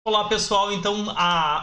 Olá pessoal, então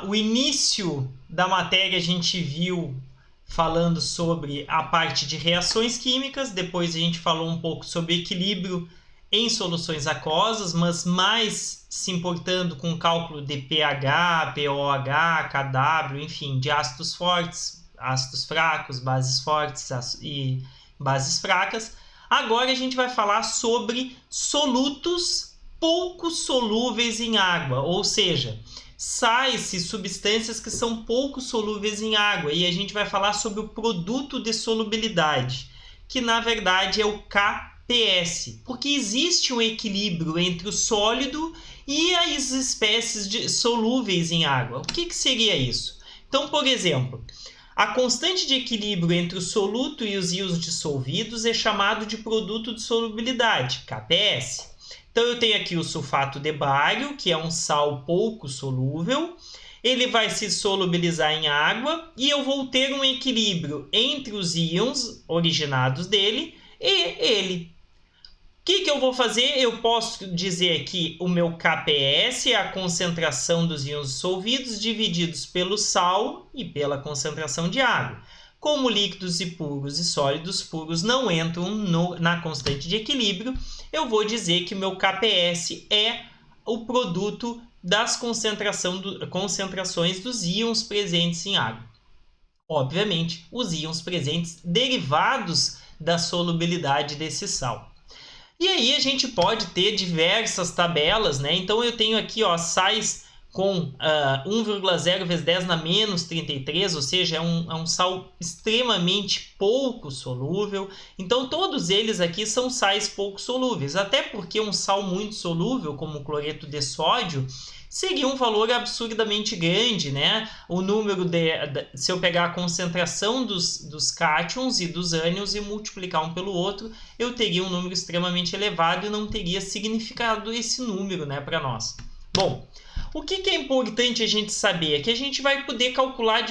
o início da matéria a gente viu falando sobre a parte de reações químicas, depois a gente falou um pouco sobre equilíbrio em soluções aquosas, mas mais se importando com o cálculo de pH, pOH, KW, enfim, de ácidos fortes, ácidos fracos, bases fortes e bases fracas. Agora a gente vai falar sobre solutos pouco solúveis em água, ou seja, sais e substâncias que são pouco solúveis em água. E a gente vai falar sobre o produto de solubilidade, que na verdade é o KPS, porque existe um equilíbrio entre o sólido e as espécies solúveis em água. O que seria isso? Então, por exemplo, a constante de equilíbrio entre o soluto e os íons dissolvidos é chamado de produto de solubilidade, KPS. Então, eu tenho aqui o sulfato de bário, que é um sal pouco solúvel. Ele vai se solubilizar em água e eu vou ter um equilíbrio entre os íons originados dele e ele. O que eu vou fazer? Eu posso dizer que o meu KPS é a concentração dos íons dissolvidos divididos pelo sal e pela concentração de água. Como líquidos e puros e sólidos puros não entram na constante de equilíbrio, eu vou dizer que o meu KPS é o produto das concentrações dos íons presentes em água. Obviamente, os íons presentes derivados da solubilidade desse sal. E aí a gente pode ter diversas tabelas, né? Então eu tenho aqui, ó, sais com 1,0 vezes 10 na menos 33, ou seja, é um sal extremamente pouco solúvel. Então todos eles aqui são sais pouco solúveis, até porque um sal muito solúvel, como o cloreto de sódio, seria um valor absurdamente grande, né? O número se eu pegar a concentração dos cátions e dos ânions e multiplicar um pelo outro, eu teria um número extremamente elevado e não teria significado esse número, né, para nós. Bom, o que é importante a gente saber? É que a gente vai poder calcular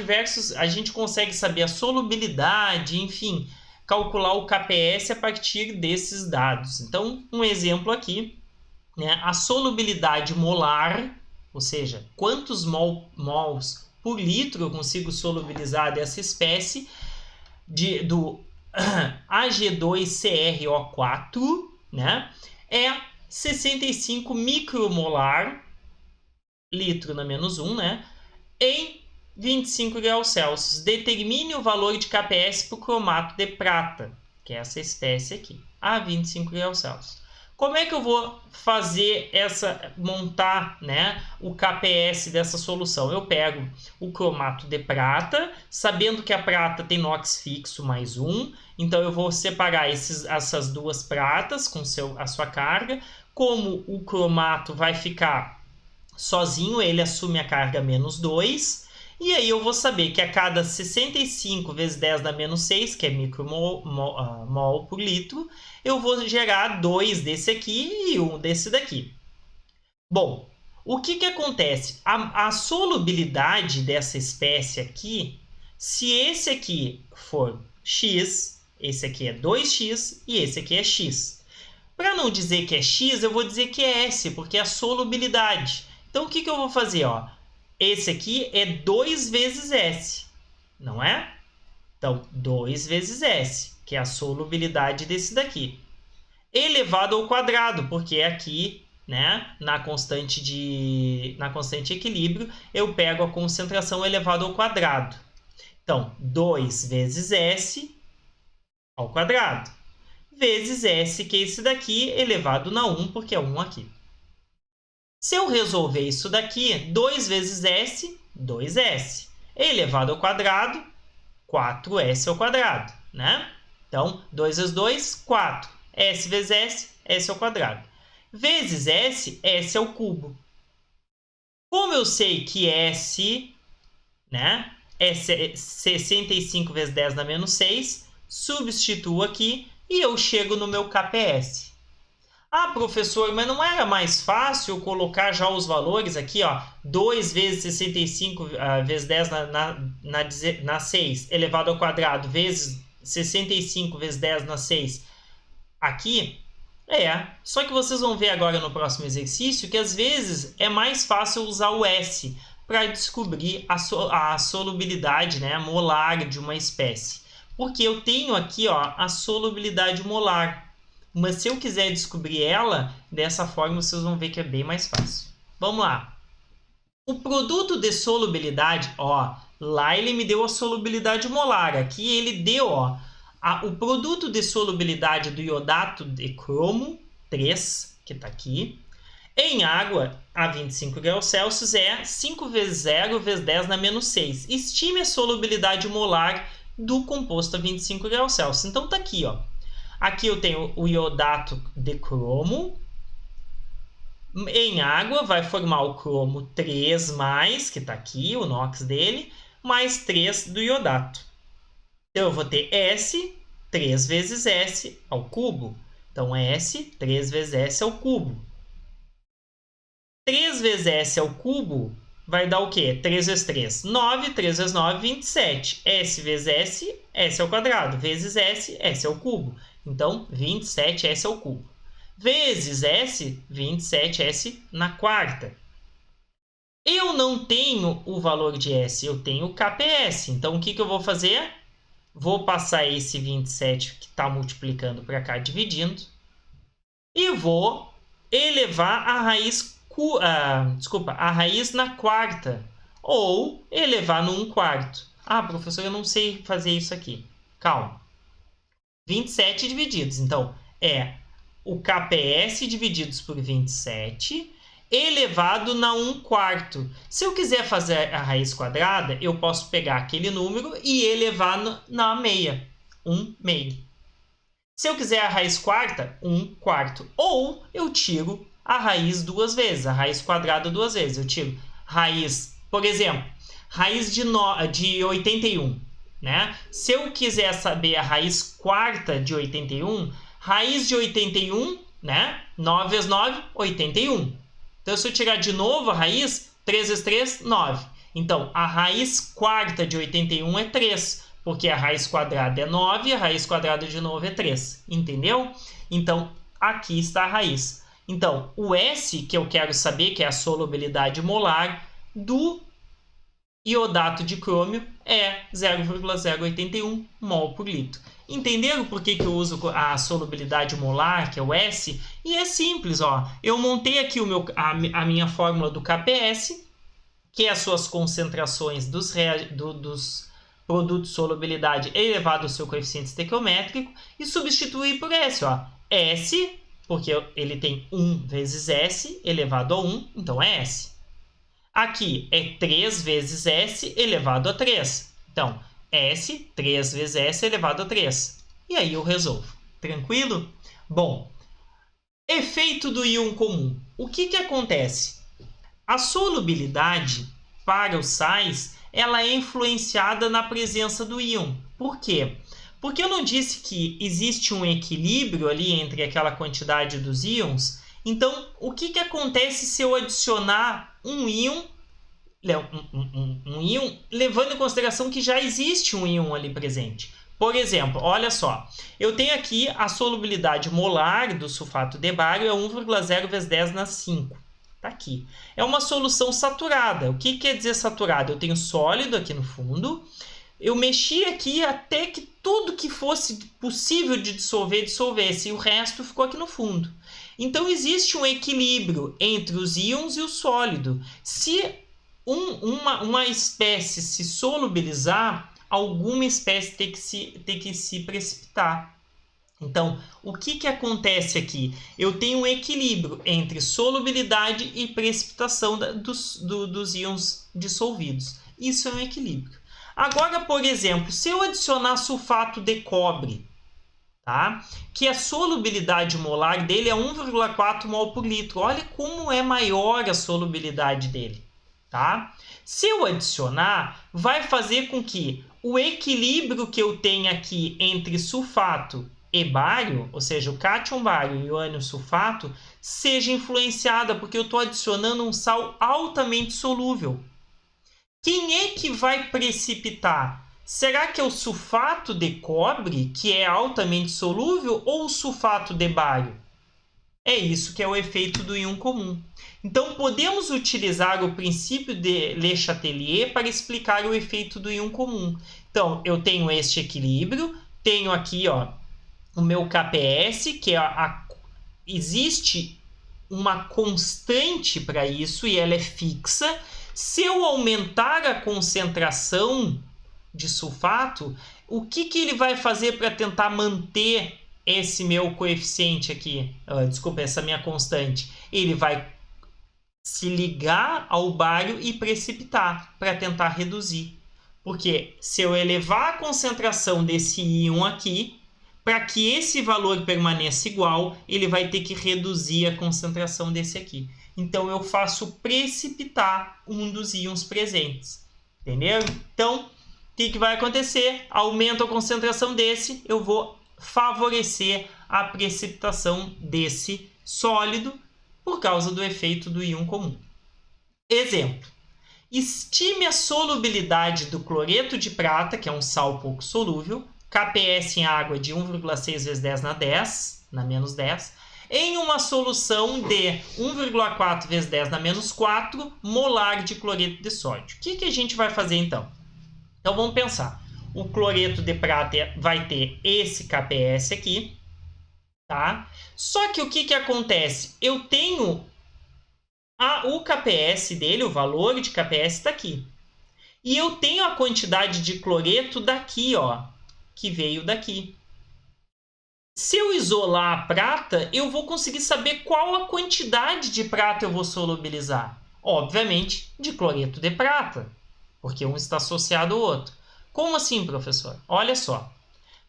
a gente consegue saber a solubilidade, enfim, calcular o KPS a partir desses dados. Então, um exemplo aqui, né, a solubilidade molar, ou seja, quantos mols por litro eu consigo solubilizar dessa espécie do Ag2CrO4, né, é 65 micromolar litro na menos 1, né, em 25 graus Celsius. Determine o valor de KPS para o cromato de prata, que é essa espécie aqui, a 25 graus Celsius. Como é que eu vou montar, né, o KPS dessa solução? Eu pego o cromato de prata, sabendo que a prata tem NOx fixo mais 1, então eu vou separar essas duas pratas com a sua carga. Como o cromato vai ficar sozinho, ele assume a carga menos 2, e aí eu vou saber que a cada 65 vezes 10 na menos 6, que é micromol por litro, eu vou gerar 2 desse aqui e 1 desse daqui. Bom, o que acontece? A solubilidade dessa espécie aqui, se esse aqui for X, esse aqui é 2x e esse aqui é X. Para não dizer que é X, eu vou dizer que é S, porque é a solubilidade. Então, o que eu vou fazer? Ó? Esse aqui é 2 vezes S, não é? Então, 2 vezes S, que é a solubilidade desse daqui. Elevado ao quadrado, porque aqui, né, na constante de equilíbrio, eu pego a concentração elevado ao quadrado. Então, 2 vezes S ao quadrado, vezes S, que é esse daqui, elevado na 1, porque é 1 aqui. Se eu resolver isso daqui, 2 vezes S, 2S. Elevado ao quadrado, 4S ao quadrado, né? Então, 2 vezes 2, 4. S vezes S, S ao quadrado. Vezes S, S ao cubo. Como eu sei que S, né, é 65 vezes 10 na menos 6, substituo aqui e eu chego no meu KPS. Ah, professor, mas não era mais fácil colocar já os valores aqui, ó, 2 vezes 65 vezes 10 na 6 elevado ao quadrado vezes 65 vezes 10 na 6 aqui? Só que vocês vão ver agora no próximo exercício que às vezes é mais fácil usar o S para descobrir a solubilidade, né, molar de uma espécie. Porque eu tenho aqui, ó, a solubilidade molar. Mas se eu quiser descobrir ela, dessa forma vocês vão ver que é bem mais fácil. Vamos lá. O produto de solubilidade, ó, lá ele me deu a solubilidade molar. Aqui ele deu, ó, o produto de solubilidade do iodato de cromo 3, que está aqui, em água a 25 graus Celsius é 5 vezes 0 vezes 10 na menos 6. Estime a solubilidade molar do composto a 25 graus Celsius. Então tá aqui, ó. Aqui eu tenho o iodato de cromo. Em água vai formar o cromo 3+, que está aqui, o NOx dele, mais 3 do iodato. Então eu vou ter S, 3 vezes S ao cubo. Então S, 3 vezes S ao cubo. 3 vezes S ao cubo vai dar o quê? 3 vezes 3, 9. 3 vezes 9, 27. S vezes S, S ao quadrado. Vezes S, S ao cubo. Então, 27S ao cubo. Vezes S, 27S na quarta. Eu não tenho o valor de S, eu tenho o KPS. Então, o que eu vou fazer? Vou passar esse 27 que está multiplicando para cá, dividindo. E vou elevar a raiz, a raiz na quarta. Ou elevar no 1/4. Ah, professor, eu não sei fazer isso aqui. Calma. 27 divididos. Então, é o KPS divididos por 27 elevado na 1/4. Se eu quiser fazer a raiz quadrada, eu posso pegar aquele número e elevar na meia. 1/meio. Se eu quiser a raiz quarta, 1/4. Ou eu tiro a raiz duas vezes, a raiz quadrada duas vezes. Eu tiro raiz, por exemplo, raiz de 81. Né? Se eu quiser saber a raiz quarta de 81, raiz de 81, né? 9 vezes 9, 81. Então, se eu tirar de novo a raiz, 3 vezes 3, 9. Então, a raiz quarta de 81 é 3, porque a raiz quadrada é 9 e a raiz quadrada de novo é 3. Entendeu? Então, aqui está a raiz. Então, o S, que eu quero saber, que é a solubilidade molar do iodato de crômio, é 0,081 mol por litro. Entenderam por que eu uso a solubilidade molar, que é o S? E é simples, ó. Eu montei aqui a minha fórmula do KPS, que é as suas concentrações dos produtos de solubilidade elevado ao seu coeficiente estequiométrico, e substituí por S, ó. S, porque ele tem 1 vezes S elevado a 1, então é S. Aqui é 3 vezes S elevado a 3. Então, S, 3 vezes S elevado a 3. E aí eu resolvo. Tranquilo? Bom, efeito do íon comum. O que acontece? A solubilidade para os sais, ela é influenciada na presença do íon. Por quê? Porque eu não disse que existe um equilíbrio ali entre aquela quantidade dos íons. Então, o que acontece se eu adicionar um íon, levando em consideração que já existe um íon ali presente? Por exemplo, olha só, eu tenho aqui a solubilidade molar do sulfato de bário, é 1,0 vezes 10 na 5. Está aqui. É uma solução saturada. O que quer dizer saturada? Eu tenho sólido aqui no fundo, eu mexi aqui até que tudo que fosse possível de dissolver, dissolvesse, e o resto ficou aqui no fundo. Então, existe um equilíbrio entre os íons e o sólido. Se uma espécie se solubilizar, alguma espécie tem que se precipitar. Então, o que acontece aqui? Eu tenho um equilíbrio entre solubilidade e precipitação dos íons dissolvidos. Isso é um equilíbrio. Agora, por exemplo, se eu adicionar sulfato de cobre, tá? Que a solubilidade molar dele é 1,4 mol por litro. Olha como é maior a solubilidade dele. Tá? Se eu adicionar, vai fazer com que o equilíbrio que eu tenho aqui entre sulfato e bário, ou seja, o cátion bário e o ânion sulfato, seja influenciada, porque eu estou adicionando um sal altamente solúvel. Quem é que vai precipitar? Será que é o sulfato de cobre, que é altamente solúvel, ou o sulfato de bário? É isso que é o efeito do íon comum. Então, podemos utilizar o princípio de Le Chatelier para explicar o efeito do íon comum. Então, eu tenho este equilíbrio, tenho aqui o meu KPS, que existe uma constante para isso e ela é fixa. Se eu aumentar a concentração de sulfato, o que ele vai fazer para tentar manter esse meu coeficiente aqui? Desculpa, essa minha constante. Ele vai se ligar ao bário e precipitar para tentar reduzir. Porque se eu elevar a concentração desse íon aqui, para que esse valor permaneça igual, ele vai ter que reduzir a concentração desse aqui. Então, eu faço precipitar um dos íons presentes. Entendeu? Então, o que vai acontecer? Aumento a concentração desse, eu vou favorecer a precipitação desse sólido por causa do efeito do íon comum. Exemplo. Estime a solubilidade do cloreto de prata, que é um sal pouco solúvel, KPS em água de 1,6 vezes 10 na 10, na menos 10, em uma solução de 1,4 vezes 10 na menos 4 molar de cloreto de sódio. O que a gente vai fazer então? Então vamos pensar. O cloreto de prata vai ter esse KPS aqui, tá? Só que o que acontece? Eu tenho o KPS dele, o valor de KPS está aqui. E eu tenho a quantidade de cloreto daqui, que veio daqui. Se eu isolar a prata, eu vou conseguir saber qual a quantidade de prata eu vou solubilizar. Obviamente, de cloreto de prata, porque um está associado ao outro. Como assim, professor? Olha só.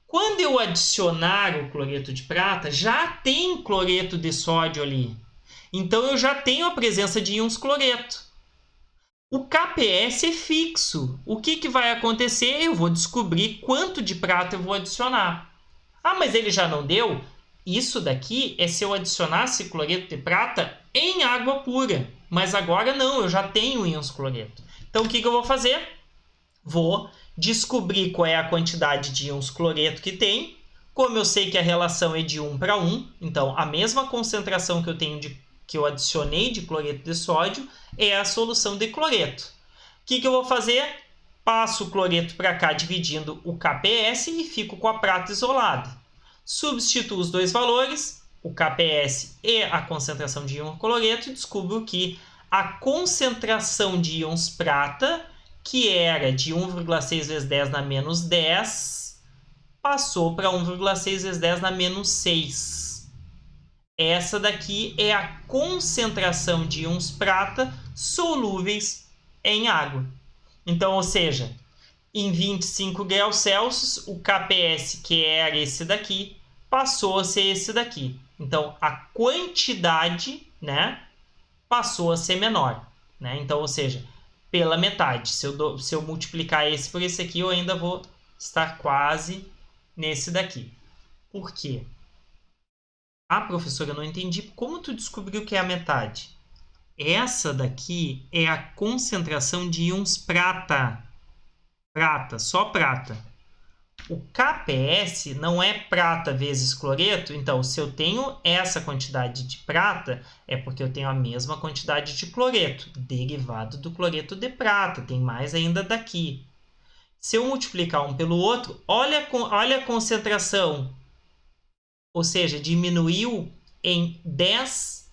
Quando eu adicionar o cloreto de prata, já tem cloreto de sódio ali. Então, eu já tenho a presença de íons cloreto. O KPS é fixo. O que vai acontecer? Eu vou descobrir quanto de prata eu vou adicionar. Ah, mas ele já não deu? Isso daqui é se eu adicionasse cloreto de prata em água pura. Mas agora não, eu já tenho íons cloreto. Então, o que eu vou fazer? Vou descobrir qual é a quantidade de íons cloreto que tem. Como eu sei que a relação é de 1 para 1, então a mesma concentração que eu tenho que eu adicionei de cloreto de sódio é a solução de cloreto. O que eu vou fazer? Passo o cloreto para cá dividindo o KPS e fico com a prata isolada. Substituo os dois valores, o KPS e a concentração de íon cloreto, e descubro que a concentração de íons prata, que era de 1,6 vezes 10 na menos 10, passou para 1,6 vezes 10 na menos 6. Essa daqui é a concentração de íons prata solúveis em água. Então, ou seja, em 25 graus Celsius, o KPS, que era esse daqui, passou a ser esse daqui. Então, a quantidade, passou a ser menor. Então, ou seja, pela metade. Se eu multiplicar esse por esse aqui, eu ainda vou estar quase nesse daqui. Por quê? Ah, professora, eu não entendi. Como tu descobriu que é a metade? Essa daqui é a concentração de íons prata. Prata, só prata. O KPS não é prata vezes cloreto, então se eu tenho essa quantidade de prata, é porque eu tenho a mesma quantidade de cloreto, derivado do cloreto de prata, tem mais ainda daqui. Se eu multiplicar um pelo outro, olha a concentração, ou seja, diminuiu em 10,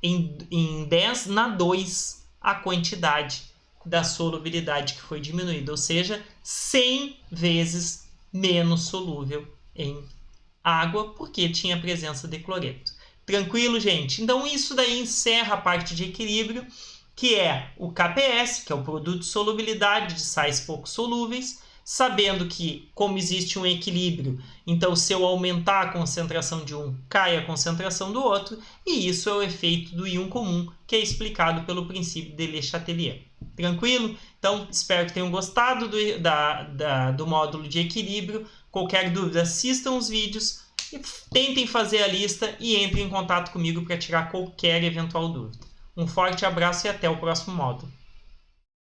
em 10 na 2 a quantidade da solubilidade que foi diminuída, ou seja, 100 vezes menos solúvel em água, porque tinha presença de cloreto. Tranquilo, gente? Então, isso daí encerra a parte de equilíbrio, que é o KPS, que é o produto de solubilidade de sais pouco solúveis, sabendo que, como existe um equilíbrio, então se eu aumentar a concentração de um, cai a concentração do outro, e isso é o efeito do íon comum, que é explicado pelo princípio de Le Chatelier. Tranquilo? Então, espero que tenham gostado do módulo de equilíbrio. Qualquer dúvida, assistam os vídeos, e tentem fazer a lista e entrem em contato comigo para tirar qualquer eventual dúvida. Um forte abraço e até o próximo módulo.